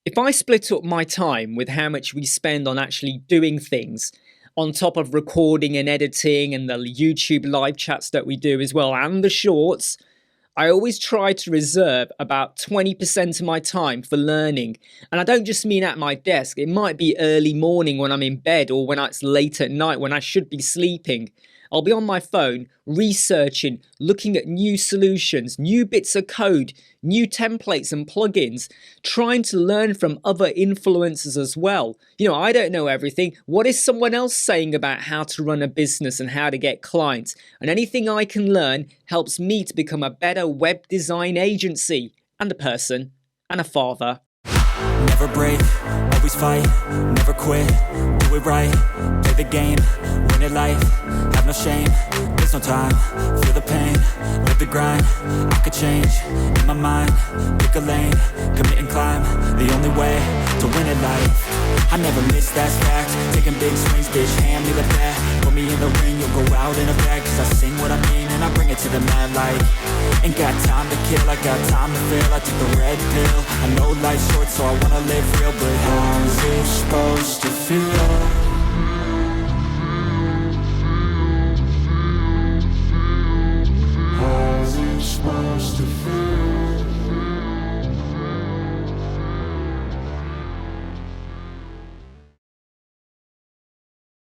If I split up my time with how much we spend on actually doing things, on top of recording and editing and the YouTube live chats that we do as well, and the shorts, I always try to reserve about 20% of my time for learning. And I don't just mean at my desk. It might be early morning when I'm in bed, or when it's late at night when I should be sleeping. I'll be on my phone researching, looking at new solutions, new bits of code, new templates and plugins, trying to learn from other influencers as well. I don't know everything. What is someone else saying about how to run a business and how to get clients? And anything I can learn helps me to become a better web design agency, and a person, and a father. Never break, always fight, never quit, do it right, play the game, win it life, have no shame, there's no time, feel the pain, live the grind, I could change, in my mind, pick a lane, commit and climb, the only way to win it life. I never miss, that's fact, taking big swings, bitch, hand me the bat, put me in the ring, you'll go out in a bag, cause I sing what I mean and I bring it to the mad light. Ain't got time to kill, I got time to feel, I took the red pill, I know life's short so I wanna live real, but how's it supposed to feel?